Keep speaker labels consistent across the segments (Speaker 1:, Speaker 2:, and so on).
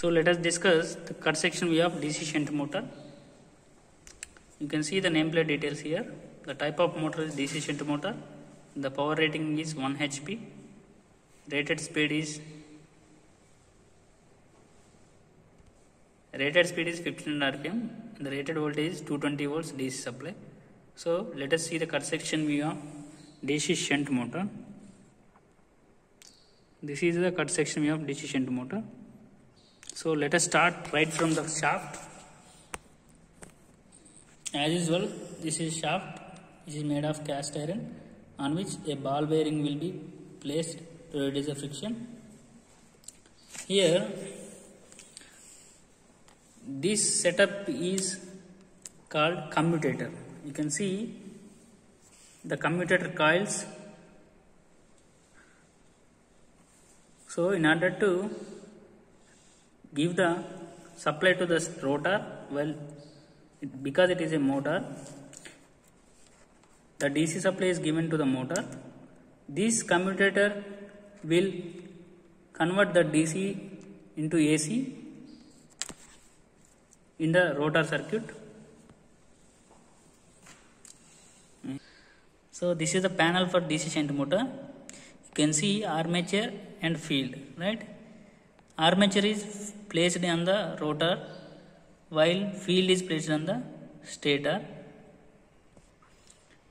Speaker 1: So let us discuss the cut section view of DC shunt motor. You can see the nameplate details here. The type of motor is DC shunt motor. The power rating is 1 HP. Rated speed is 1500 RPM. The rated voltage is 220 volts DC supply. So let us see the cut section view of DC shunt motor. This is the cut section view of DC shunt motor. So let us start right from the shaft. As usual, this is shaft which is made of cast iron on which a ball bearing will be placed to reduce the friction. Here, this setup is called commutator. You can see the commutator coils. So in order to give the supply to the rotor, because it is a motor, the DC supply is given to the motor. This commutator will convert the DC into AC in the rotor circuit. So this is the panel for DC shunt motor. You can see armature and field, right? Armature is placed on the rotor while field is placed on the stator.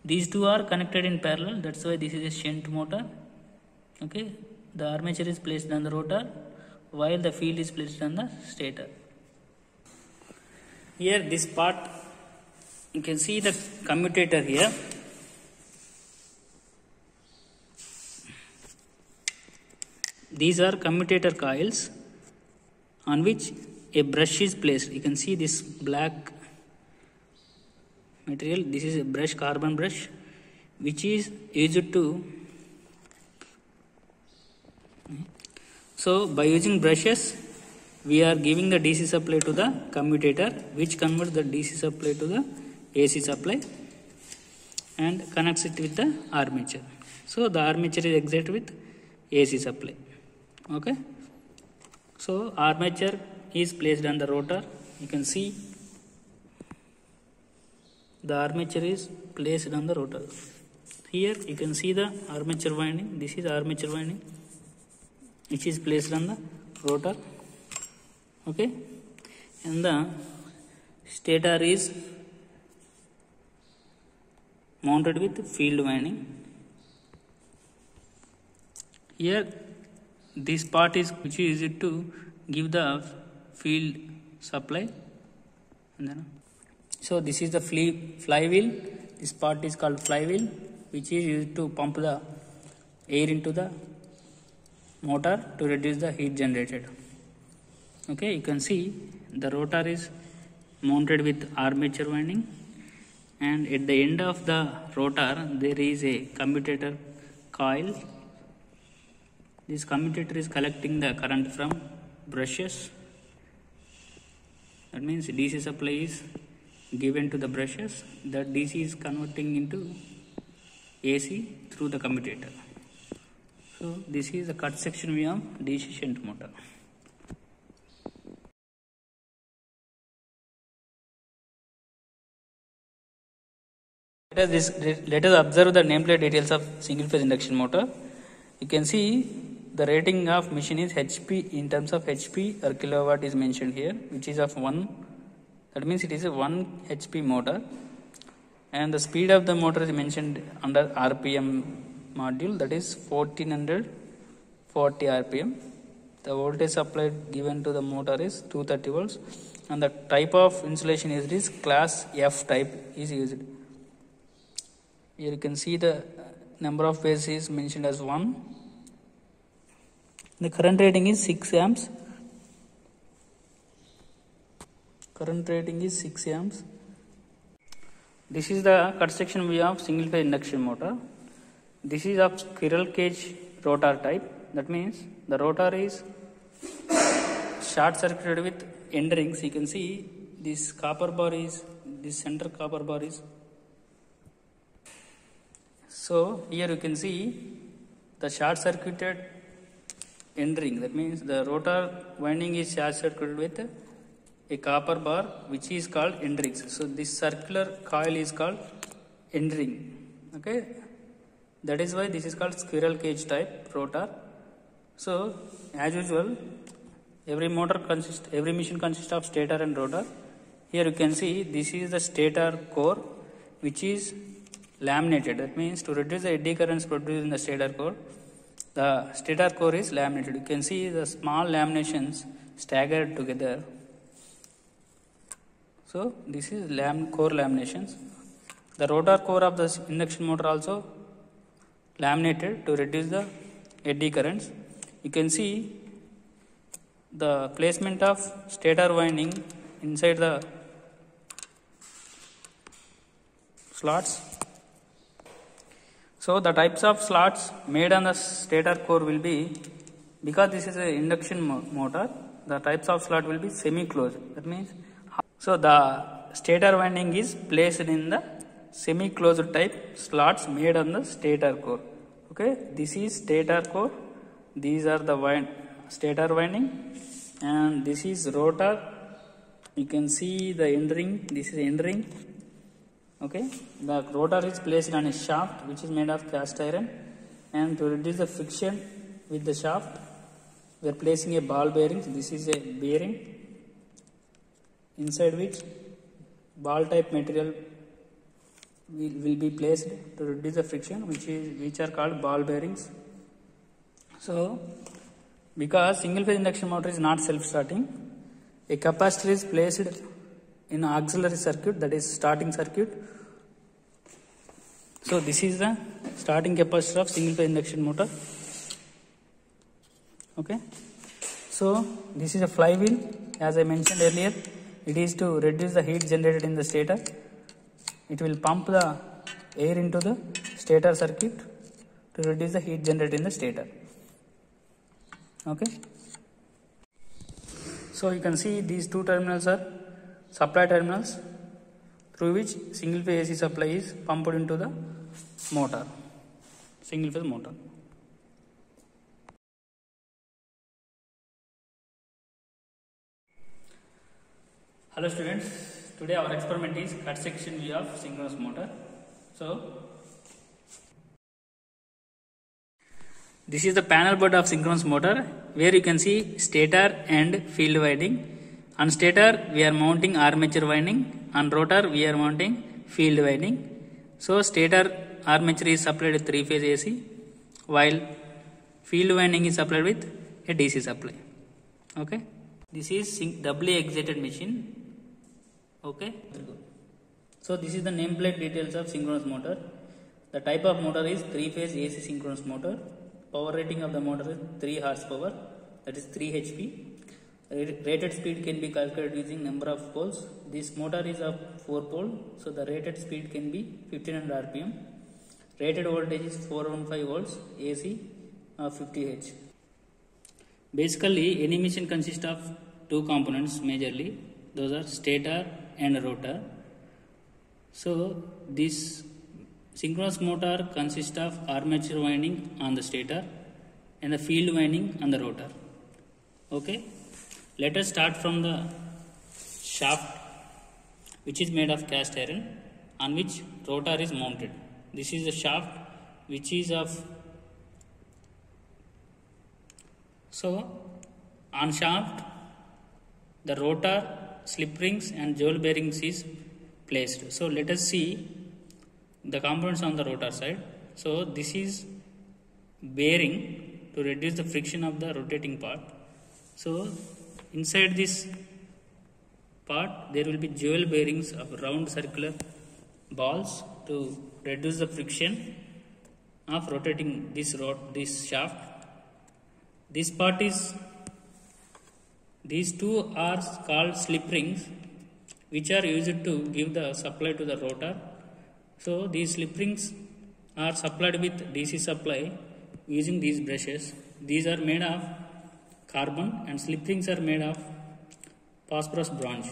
Speaker 1: These two are connected in parallel, that's why this is a shunt motor. Okay, the armature is placed on the rotor while the field is placed on the stator. Here this part, you can see the commutator here. These are commutator coils on which a brush is placed. You can see this black material. This is a brush, carbon brush, which is used to. So by using brushes, we are giving the DC supply to the commutator, which converts the DC supply to the AC supply and connects it with the armature. So the armature is excited with AC supply. Okay. So armature is placed on the rotor. You can see the armature is placed on the rotor. Here you can see the armature winding. This is armature winding which is placed on the rotor. Okay, and the stator is mounted with field winding. Here this part is which is used to give the field supply. And then, so this is the flywheel. This part is called flywheel, which is used to pump the air into the motor to reduce the heat generated. Okay, you can see the rotor is mounted with armature winding, and at the end of the rotor there is a commutator coil. This commutator is collecting the current from brushes. That means DC supply is given to the brushes. That DC is converting into AC through the commutator. So this is the cut section view of DC shunt motor. Let us observe the nameplate details of single phase induction motor. You can see the rating of machine is HP. In terms of HP or kilowatt is mentioned here, which is of 1. That means it is a 1 HP motor, and the speed of the motor is mentioned under RPM module, that is 1440 RPM. The voltage supply given to the motor is 230 volts, and the type of insulation used is class F type is used. Here you can see the number of phases is mentioned as 1. The current rating is 6 amps. Current rating is 6 amps. This is the cut section view of single phase induction motor. This is of squirrel cage rotor type. That means the rotor is short circuited with end rings. You can see this copper bar is, this center copper bar is. So here you can see the short circuited end ring. That means the rotor winding is short circuited with a copper bar which is called end rings. So this circular coil is called end ring. Okay, that is why this is called squirrel cage type rotor. So as usual, every machine consists of stator and rotor. Here you can see this is the stator core which is laminated. That means to reduce the eddy currents produced in the stator core, the stator core is laminated. You can see the small laminations staggered together. So this is core laminations. The rotor core of the induction motor also laminated to reduce the eddy currents. You can see the placement of stator winding inside the slots. So the types of slots made on the stator core will be, because this is an induction motor, the types of slot will be semi-closed. That means, so the stator winding is placed in the semi-closed type slots made on the stator core. Okay, this is stator core, these are the stator winding, and this is rotor. You can see the end ring, this is end ring. Okay, the rotor is placed on a shaft which is made of cast iron, and to reduce the friction with the shaft, we are placing a ball bearing. This is a bearing inside which ball type material will be placed to reduce the friction, which are called ball bearings. So because single phase induction motor is not self starting, a capacitor is placed in auxiliary circuit, that is starting circuit. So this is the starting capacitor of single phase induction motor. Okay, so this is a flywheel. As I mentioned earlier, it is to reduce the heat generated in the stator. It will pump the air into the stator circuit to reduce the heat generated in the stator. Okay, so you can see these two terminals are supply terminals through which single phase AC supply is pumped into the motor, single phase motor. Hello students, today our experiment is cut section view of synchronous motor. So this is the panel board of synchronous motor, where you can see stator and field winding. On stator we are mounting armature winding, on rotor we are mounting field winding. So stator armature is supplied with 3-phase AC, while field winding is supplied with a DC supply. Okay, this is doubly excited machine. Okay, so this is the nameplate details of synchronous motor. The type of motor is 3-phase AC synchronous motor. Power rating of the motor is 3 horsepower, that is 3 HP. Rated speed can be calculated using number of poles. This motor is of 4 pole, so the rated speed can be 1500 RPM. Rated voltage is 415 volts AC of 50 H. Basically, any machine consists of two components majorly. Those are stator and rotor. So this synchronous motor consists of armature winding on the stator and the field winding on the rotor. Okay, let us start from the shaft, which is made of cast iron, on which rotor is mounted. This is the shaft which is of, so on shaft the rotor, slip rings and jewel bearings is placed. So let us see the components on the rotor side. So this is bearing to reduce the friction of the rotating part. So inside this part there will be jewel bearings of round circular balls to reduce the friction of rotating this shaft. This part is, these two are called slip rings, which are used to give the supply to the rotor. So these slip rings are supplied with DC supply using these brushes. These are made of carbon and slip rings are made of phosphorus bronze.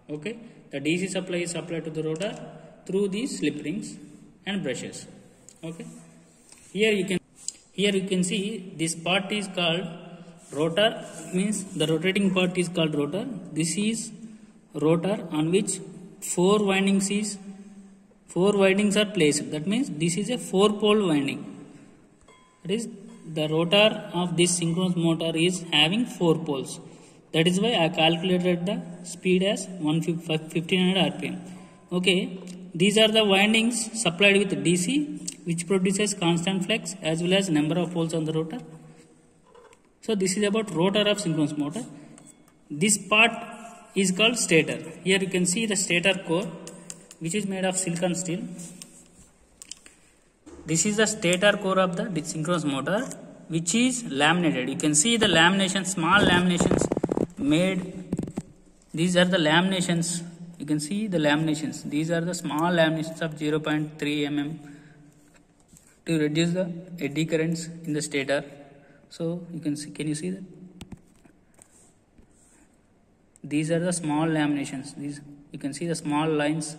Speaker 1: Okay, the DC supply is supplied to the rotor through these slip rings and brushes. Okay, here you can see this part is called Rotor means the rotating part is called rotor. This is rotor on which four windings are placed. That means this is a 4-pole winding. That is, the rotor of this synchronous motor is having 4 poles. That is why I calculated the speed as 1500 rpm. Okay, these are the windings supplied with DC, which produces constant flux as well as number of poles on the rotor. So this is about rotor of synchronous motor. This part is called stator. Here you can see the stator core, which is made of silicon steel. This is the stator core of the synchronous motor, which is laminated. You can see the lamination, small laminations made. These are the laminations. You can see the laminations. These are the small laminations of 0.3 mm to reduce the eddy currents in the stator. So you can see, can you see that? These are the small laminations. These, you can see the small lines.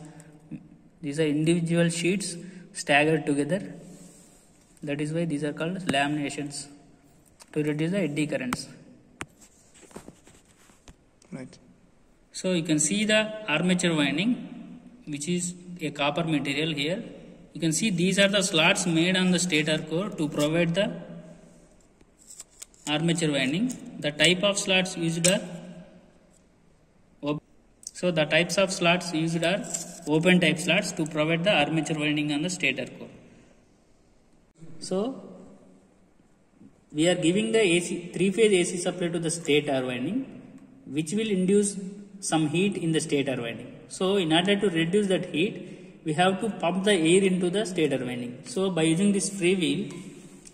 Speaker 1: These are individual sheets staggered together. That is why these are called laminations, to reduce the eddy currents.
Speaker 2: Right.
Speaker 1: So you can see the armature winding, which is a copper material here. You can see these are the slots made on the stator core to provide the armature winding. The type of slots used are the types of slots used are open type slots to provide the armature winding on the stator core. So we are giving the three-phase AC supply to the stator winding, which will induce some heat in the stator winding. So in order to reduce that heat, we have to pump the air into the stator winding. So by using this free wheel,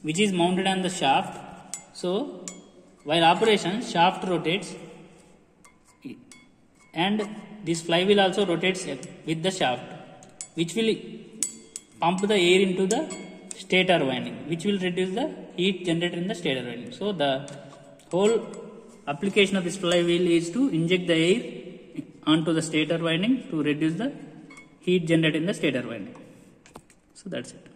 Speaker 1: which is mounted on the shaft, so while operation, shaft rotates and this flywheel also rotates with the shaft, which will pump the air into the stator winding, which will reduce the heat generated in the stator winding. So the whole application of this flywheel is to inject the air onto the stator winding to reduce the heat generated in the stator winding. So that's it.